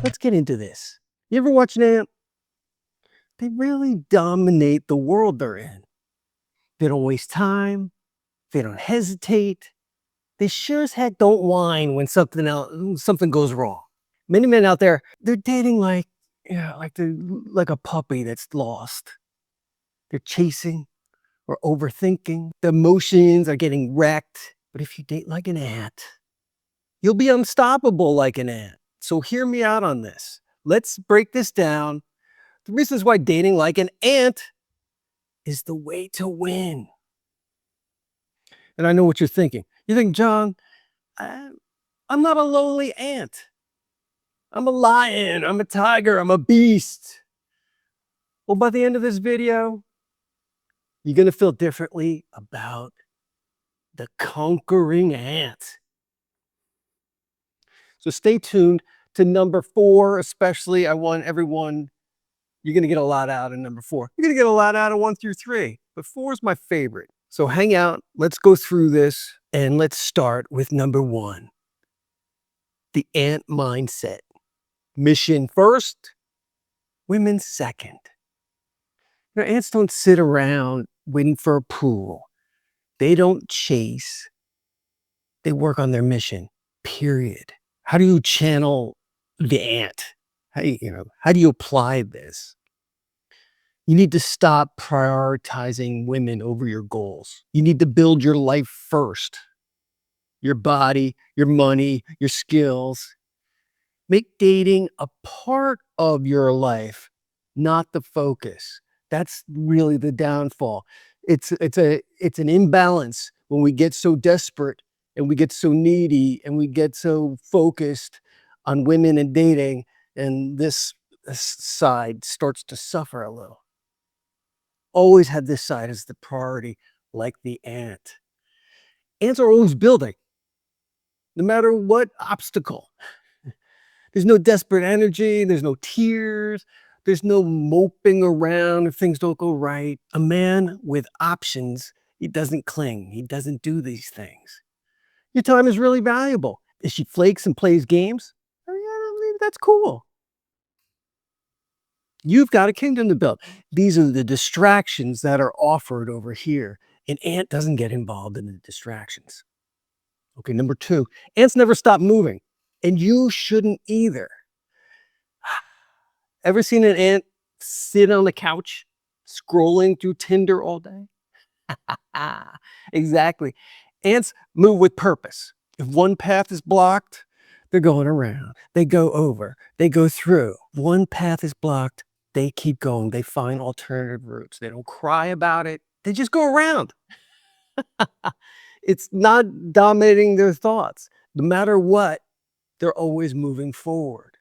Let's get into this. You ever watch an ant? They really dominate the world they're in. They don't waste time. They don't hesitate. They sure as heck don't whine when something goes wrong. Many men out there, they're dating like a puppy that's lost. They're chasing or overthinking. The emotions are getting wrecked. But if you date like an ant, you'll be unstoppable like an ant. So hear me out on this. Let's break this down. The reasons why dating like an ant is the way to win. And I know what you're thinking. You think, John, I'm not a lonely ant. I'm a lion. I'm a tiger. I'm a beast. Well, by the end of this video, you're going to feel differently about the conquering ant. So stay tuned to number 4, especially. I want everyone, you're going to get a lot out of number 4. You're going to get a lot out of 1 through 3, but 4 is my favorite. So hang out. Let's go through this, and let's start with number 1, the ant mindset. Mission first, women second. You know, ants don't sit around waiting for approval. They don't chase. They work on their mission, period. How do you channel the ant? How do you apply this? You need to stop prioritizing women over your goals. You need to build your life first. Your body, your money, your skills. Make dating a part of your life, not the focus. That's really the downfall. It's an imbalance when we get so desperate and we get so needy and we get so focused on women and dating, and this side starts to suffer a little. Always have this side as the priority, like the ant. Ants are always building, no matter what obstacle. There's no desperate energy. There's no tears. There's no moping around if things don't go right. A man with options, he doesn't cling. He doesn't do these things. Your time is really valuable. If she flakes and plays games, oh, yeah, that's cool. You've got a kingdom to build. These are the distractions that are offered over here. An ant doesn't get involved in the distractions. Okay, number 2, ants never stop moving. And you shouldn't either. Ever seen an ant sit on the couch scrolling through Tinder all day? Exactly. Ants move with purpose. If one path is blocked, they're going around. They go over. They go through. One path is blocked. They keep going. They find alternative routes. They don't cry about it. They just go around. It's not dominating their thoughts. No matter what, they're always moving forward.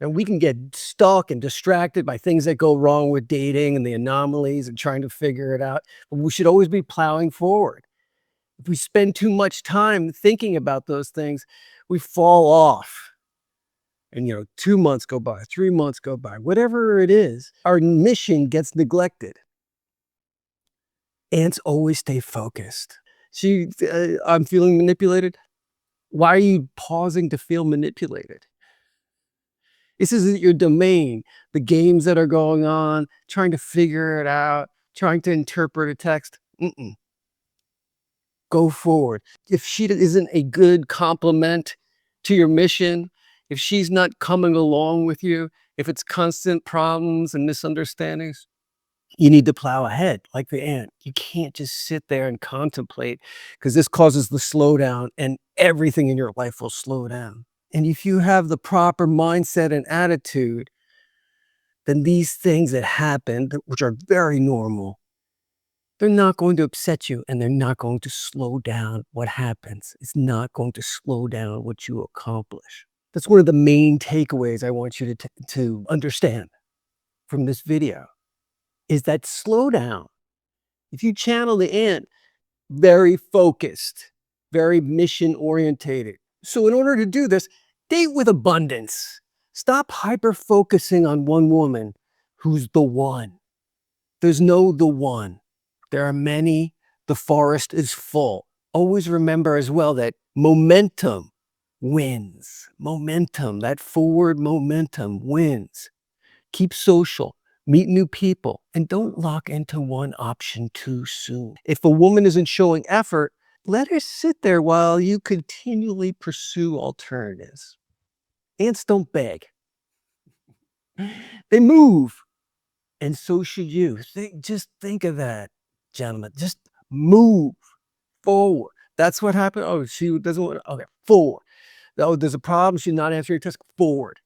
And we can get stuck and distracted by things that go wrong with dating and the anomalies and trying to figure it out. But we should always be plowing forward. If we spend too much time thinking about those things, we fall off. And 2 months go by, 3 months go by, whatever it is, our mission gets neglected. Ants always stay focused. I'm feeling manipulated. Why are you pausing to feel manipulated? This isn't your domain. The games that are going on, trying to figure it out, trying to interpret a text. Go forward. If she isn't a good complement to your mission, if she's not coming along with you, if it's constant problems and misunderstandings, you need to plow ahead like the ant. You can't just sit there and contemplate, because this causes the slowdown and everything in your life will slow down. And if you have the proper mindset and attitude, then these things that happen, which are very normal, they're not going to upset you, and they're not going to slow down what happens. It's not going to slow down what you accomplish. That's one of the main takeaways I want you to understand from this video, is that slow down. If you channel the ant, very focused, very mission orientated. So in order to do this, date with abundance. Stop hyper-focusing on one woman who's the one. There's no the one. There are many. The forest is full. Always remember as well that momentum wins. Momentum, that forward momentum wins. Keep social, meet new people, and don't lock into one option too soon. If a woman isn't showing effort, let her sit there while you continually pursue alternatives. Ants don't beg, they move. And so should you. Just think of that, gentlemen. Just move forward. That's what happened. Oh, she doesn't want to. Okay, forward. Oh, there's a problem. She's not answering your text. Forward.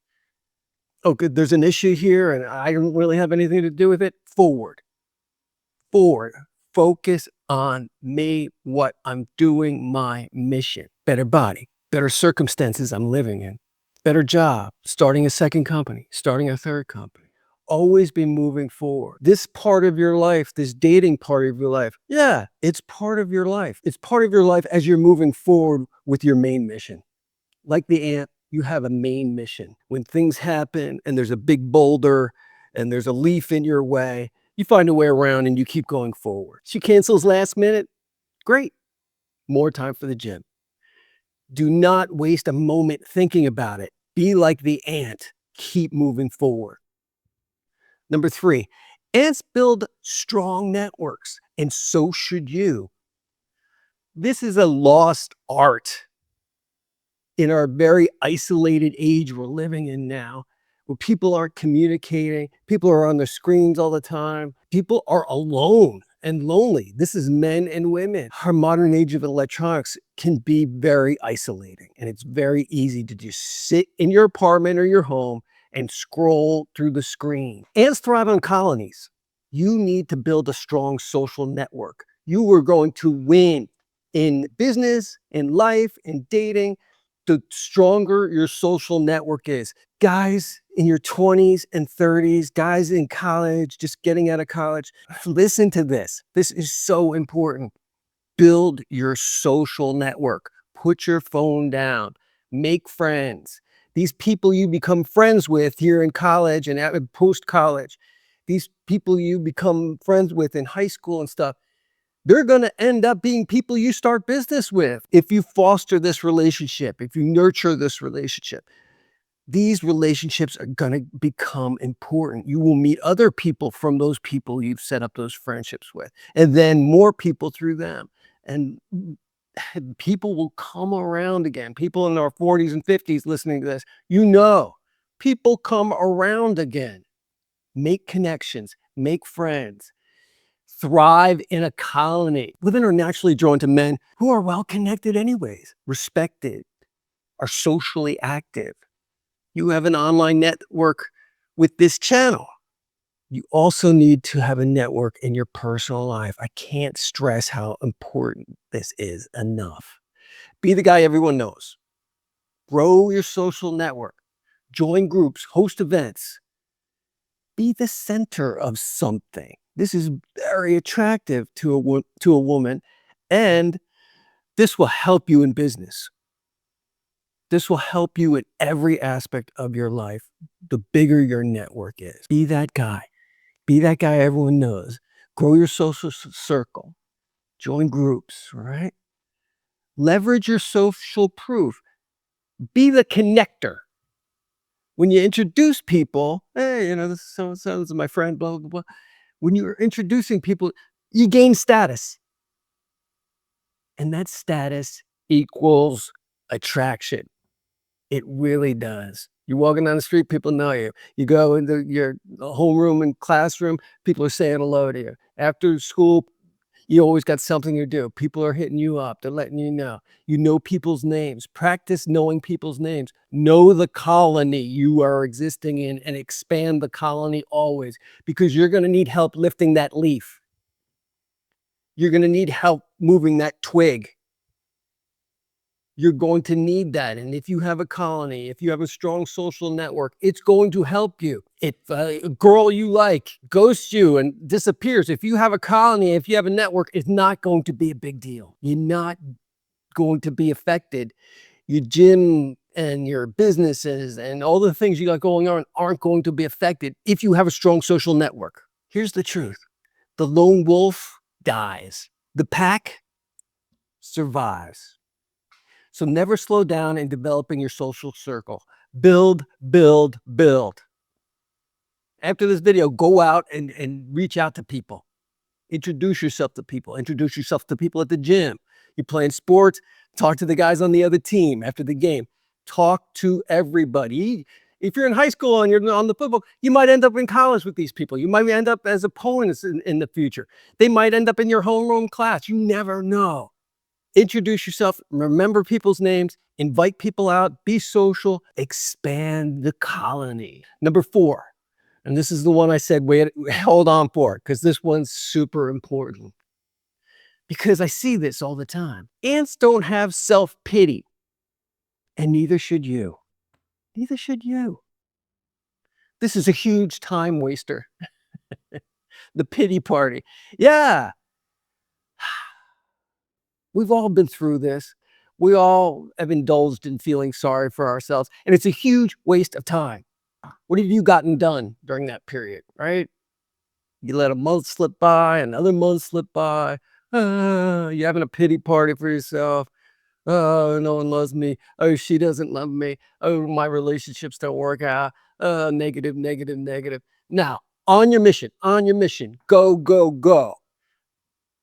Oh, good. There's an issue here and I don't really have anything to do with it. Forward. Forward. Focus on me, what I'm doing, my mission. Better body, better circumstances I'm living in, better job, starting a second company, starting a third company. Always be moving forward. This part of your life, this dating part of your life, yeah, it's part of your life. It's part of your life as you're moving forward with your main mission. Like the ant, you have a main mission. When things happen and there's a big boulder and there's a leaf in your way, you find a way around and you keep going forward. She cancels last minute, great. More time for the gym. Do not waste a moment thinking about it. Be like the ant. Keep moving forward. Number 3, ants build strong networks, and so should you. This is a lost art in our very isolated age we're living in now, where people aren't communicating, people are on their screens all the time, people are alone and lonely. This is men and women. Our modern age of electronics can be very isolating, and it's very easy to just sit in your apartment or your home and scroll through the screen. Ants thrive on colonies. You need to build a strong social network. You are going to win in business, in life, in dating. The stronger your social network is. Guys in your 20s and 30s, guys in college, just getting out of college, listen to this. This is so important. Build your social network. Put your phone down. Make friends. These people you become friends with here in college and post-college, these people you become friends with in high school and stuff, they're going to end up being people you start business with. If you foster this relationship, if you nurture this relationship, these relationships are going to become important. You will meet other people from those people you've set up those friendships with, and then more people through them. And people will come around again. People in our 40s and 50s listening to this, people come around again. Make connections, make friends. Thrive in a colony. Women are naturally drawn to men who are well connected anyways, respected, are socially active. You have an online network with this channel. You also need to have a network in your personal life. I can't stress how important this is enough. Be the guy everyone knows. Grow your social network. Join groups, host events. Be the center of something. This is very attractive to a woman, and this will help you in business. This will help you in every aspect of your life, the bigger your network is. Be that guy. Be that guy everyone knows. Grow your social circle. Join groups, right? Leverage your social proof. Be the connector. When you introduce people, hey, this is so-and-so, this is my friend, blah, blah, blah. When you're introducing people, you gain status. And that status equals attraction. It really does. You're walking down the street, people know you. You go into your homeroom and classroom, people are saying hello to you. After school, you always got something to do. People are hitting you up. They're letting you know. You know people's names. Practice knowing people's names. Know the colony you are existing in and expand the colony always, because you're going to need help lifting that leaf. You're going to need help moving that twig. You're going to need that. And if you have a colony, if you have a strong social network, it's going to help you. If a girl you like ghosts you and disappears, if you have a colony, if you have a network, it's not going to be a big deal. You're not going to be affected. Your gym and your businesses and all the things you got going on aren't going to be affected if you have a strong social network. Here's the truth. The lone wolf dies. The pack survives. So never slow down in developing your social circle. Build, build, build. After this video, go out and reach out to people. Introduce yourself to people. Introduce yourself to people at the gym. You're playing sports, talk to the guys on the other team after the game. Talk to everybody. If you're in high school and you're on the football, you might end up in college with these people. You might end up as opponents in the future. They might end up in your homeroom class. You never know. Introduce yourself, remember people's names, invite people out, be social, expand the colony. Number 4, and this is the one I said, wait, hold on for it, because this one's super important. Because I see this all the time. Ants don't have self-pity, and neither should you. Neither should you. This is a huge time waster. The pity party. Yeah. We've all been through this. We all have indulged in feeling sorry for ourselves, and it's a huge waste of time. What have you gotten done during that period, right? You let a month slip by, another month slip by. You're having a pity party for yourself. Oh, no one loves me. Oh, she doesn't love me. Oh, my relationships don't work out. Negative, negative, negative. Now, on your mission, go, go, go.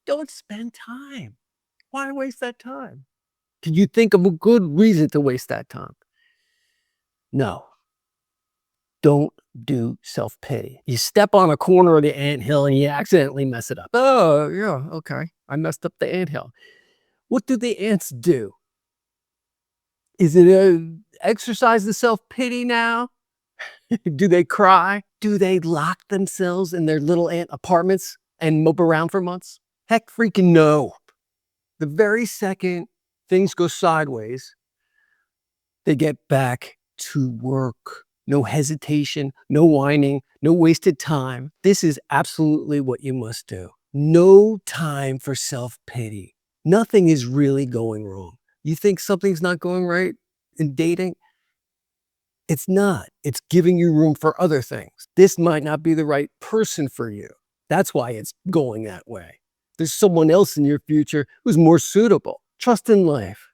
Don't spend time. Why waste that time? Can you think of a good reason to waste that time? No. Don't do self-pity. You step on a corner of the anthill and you accidentally mess it up. Oh, yeah, okay. I messed up the anthill. What do the ants do? Is it a exercise the self-pity now? Do they cry? Do they lock themselves in their little ant apartments and mope around for months? Heck freaking no. The very second things go sideways, they get back to work. No hesitation, no whining, no wasted time. This is absolutely what you must do. No time for self-pity. Nothing is really going wrong. You think something's not going right in dating? It's not. It's giving you room for other things. This might not be the right person for you. That's why it's going that way. There's someone else in your future who's more suitable. Trust in life.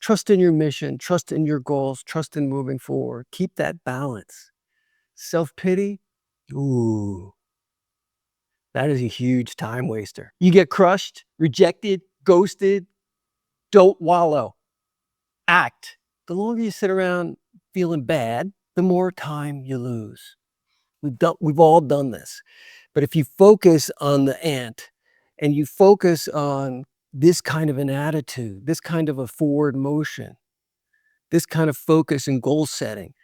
Trust in your mission, trust in your goals, trust in moving forward. Keep that balance. Self-pity, ooh, that is a huge time waster. You get crushed, rejected, ghosted, don't wallow. Act. The longer you sit around feeling bad, the more time you lose. We've all done this. But if you focus on the ant and you focus on this kind of an attitude, this kind of a forward motion, this kind of focus and goal setting,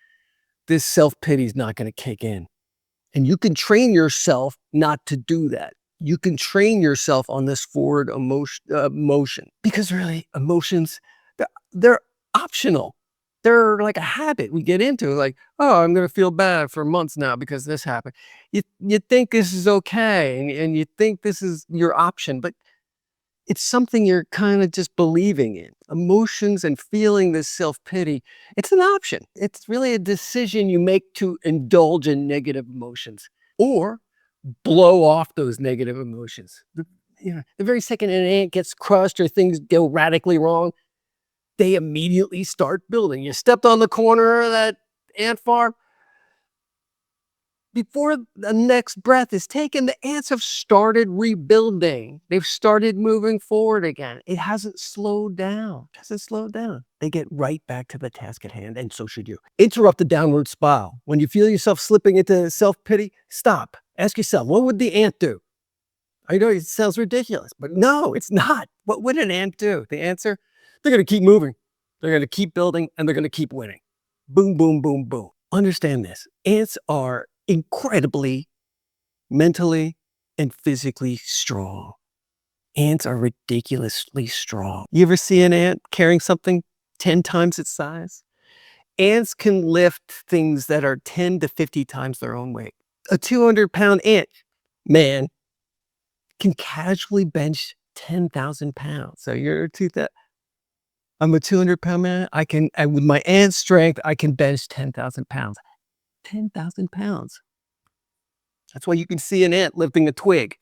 this self-pity is not going to kick in. And you can train yourself not to do that. You can train yourself on this forward motion because really emotions, they're optional. They're like a habit we get into, like, oh, I'm going to feel bad for months now because this happened. You think this is okay and you think this is your option, but it's something you're kind of just believing in. Emotions and feeling this self-pity, it's an option. It's really a decision you make to indulge in negative emotions or blow off those negative emotions. The very second an ant gets crushed or things go radically wrong, they immediately start building. You stepped on the corner of that ant farm, before the next breath is taken, the ants have started rebuilding. They've started moving forward again. It hasn't slowed down. It hasn't slowed down. They get right back to the task at hand, and so should you. Interrupt the downward spiral. When you feel yourself slipping into self-pity, stop. Ask yourself, what would the ant do? I know it sounds ridiculous, but no, it's not. What would an ant do? The answer, they're going to keep moving. They're going to keep building, and they're going to keep winning. Boom, boom, boom, boom. Understand this. Ants are incredibly mentally and physically strong. Ants are ridiculously strong. You ever see an ant carrying something 10 times its size? Ants can lift things that are 10 to 50 times their own weight. A 200-pound ant man can casually bench 10,000 pounds. So I'm a 200-pound man. With my ant strength, I can bench 10,000 pounds. 10,000 pounds. That's why you can see an ant lifting a twig.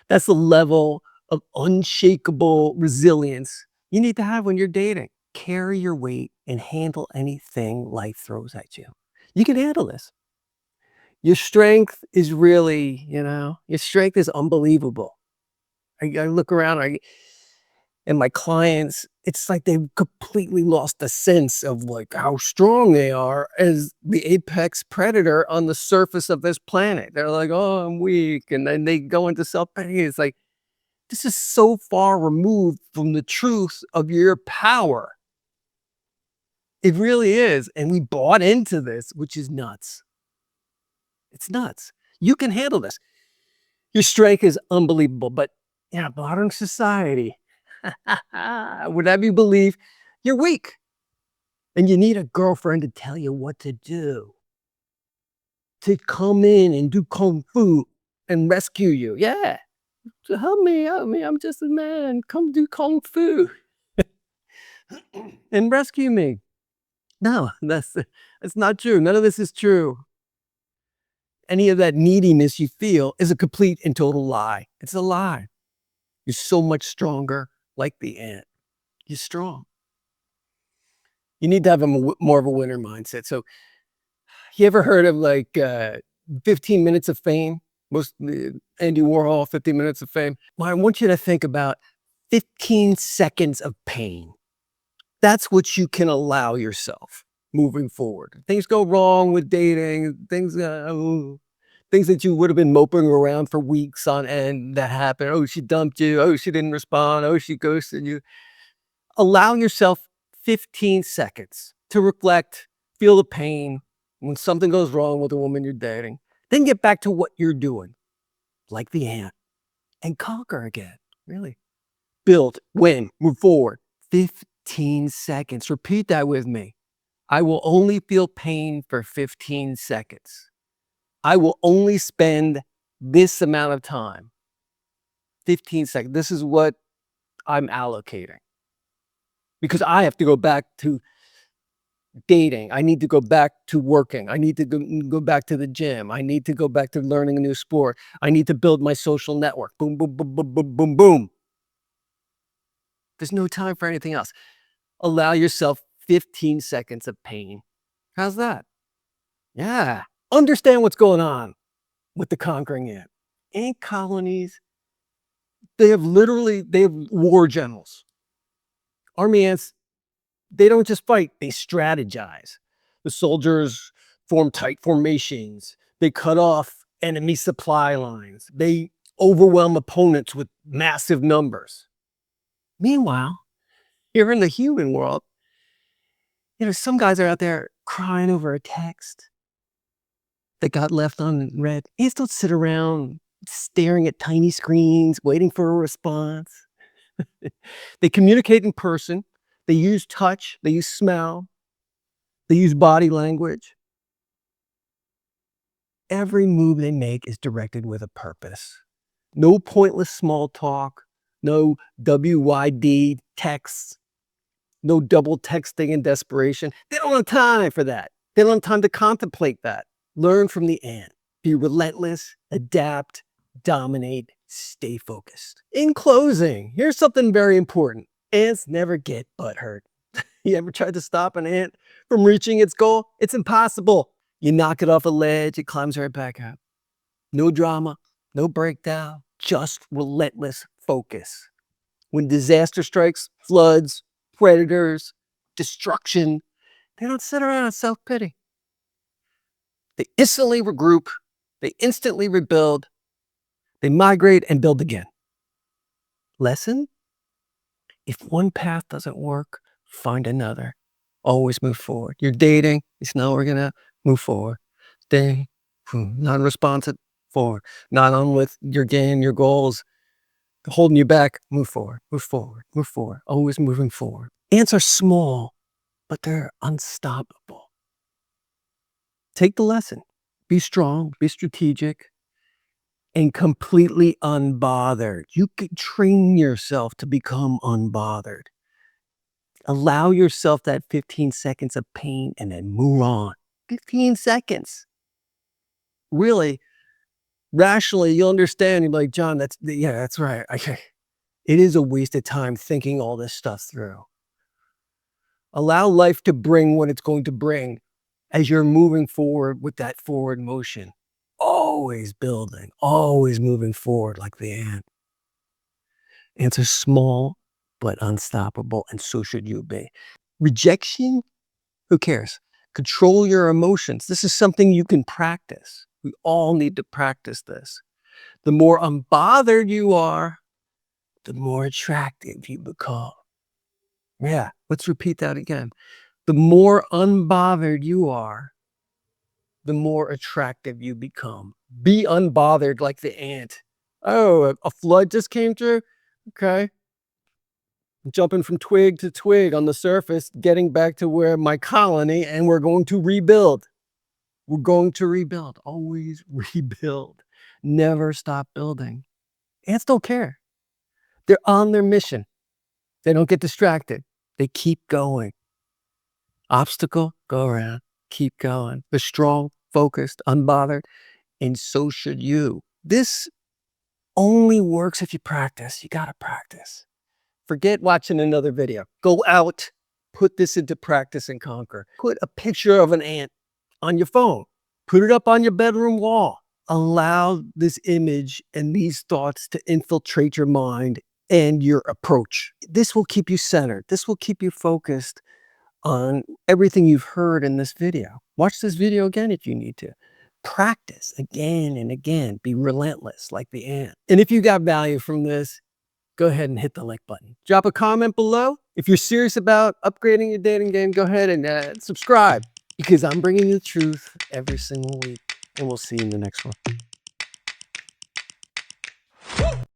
That's the level of unshakable resilience you need to have when you're dating. Carry your weight and handle anything life throws at you. You can handle this. Your strength is really, your strength is unbelievable. I look around, and my clients, it's like they've completely lost the sense of like how strong they are as the apex predator on the surface of this planet. They're like, oh, I'm weak. And then they go into self-pity. It's like, this is so far removed from the truth of your power. It really is. And we bought into this, which is nuts. It's nuts. You can handle this. Your strength is unbelievable, but modern society would have you believe you're weak and you need a girlfriend to tell you what to do, to come in and do kung fu and rescue you. Yeah. So help me. I'm just a man. Come do kung fu and rescue me. No, that's not true. None of this is true. Any of that neediness you feel is a complete and total lie. It's a lie. You're so much stronger like the ant. You're strong. You need to have more of a winner mindset. So you ever heard of like 15 minutes of fame? Andy Warhol, 15 minutes of fame. Well, I want you to think about 15 seconds of pain. That's what you can allow yourself moving forward. Things go wrong with dating, things that you would have been moping around for weeks on end that happen. Oh, she dumped you. Oh, she didn't respond. Oh, she ghosted you. Allow yourself 15 seconds to reflect, feel the pain when something goes wrong with a woman you're dating. Then get back to what you're doing, like the ant, and conquer again. Really. Build, win, move forward. 15 seconds. Repeat that with me. I will only feel pain for 15 seconds. I will only spend this amount of time. 15 seconds. This is what I'm allocating. Because I have to go back to dating. I need to go back to working. I need to go back to the gym. I need to go back to learning a new sport. I need to build my social network. Boom, boom, boom, boom, boom, boom, boom. There's no time for anything else. Allow yourself 15 seconds of pain. How's that? Yeah. Understand what's going on with the conquering ant. Ant colonies, they have war generals. Army ants, they don't just fight, they strategize. The soldiers form tight formations. They cut off enemy supply lines. They overwhelm opponents with massive numbers. Meanwhile, here in the human world, some guys are out there crying over a text that got left unread. Ants don't sit around staring at tiny screens, waiting for a response. They communicate in person. They use touch. They use smell. They use body language. Every move they make is directed with a purpose. No pointless small talk. No WYD texts. No double texting in desperation. They don't have time for that. They don't have time to contemplate that. Learn from the ant. Be relentless, adapt, dominate, stay focused. In closing, here's something very important. Ants never get butthurt. You ever tried to stop an ant from reaching its goal? It's impossible. You knock it off a ledge, it climbs right back up. No drama, no breakdown, just relentless focus. When disaster strikes, floods, predators, destruction, they don't sit around in self-pity. They instantly regroup, they instantly rebuild, they migrate and build again. Lesson? If one path doesn't work, find another. Always move forward. You're dating, it's not working out, move forward. Stay non-responsive, forward. Not on with your game, your goals, holding you back, move forward, move forward, move forward. Always moving forward. Ants are small, but they're unstoppable. Take the lesson. Be strong, be strategic, and completely unbothered. You can train yourself to become unbothered. Allow yourself that 15 seconds of pain and then move on. 15 seconds. Really, rationally, you'll understand. You're like, John, that's right. It is a waste of time thinking all this stuff through. Allow life to bring what it's going to bring as you're moving forward with that forward motion. Always building, always moving forward like the ant. Ants are small, but unstoppable, and so should you be. Rejection? Who cares? Control your emotions. This is something you can practice. We all need to practice this. The more unbothered you are, the more attractive you become. Yeah, let's repeat that again. The more unbothered you are, the more attractive you become. Be unbothered like the ant. Oh, a flood just came through? Okay. Jumping from twig to twig on the surface, getting back to where my colony, and we're going to rebuild. We're going to rebuild. Always rebuild. Never stop building. Ants don't care. They're on their mission. They don't get distracted. They keep going. Obstacle, go around. Keep going. They're strong, focused, unbothered, and so should you. This only works if you practice. You got to practice. Forget watching another video. Go out, put this into practice and conquer. Put a picture of an ant on your phone. Put it up on your bedroom wall. Allow this image and these thoughts to infiltrate your mind and your approach. This will keep you centered. This will keep you focused on everything you've heard in this video. Watch this video again if you need to. Practice again and again. Be relentless like the ant. And if you got value from this, go ahead and hit the like button. Drop a comment below. If you're serious about upgrading your dating game, go ahead and subscribe, because I'm bringing you the truth every single week. And we'll see you in the next one.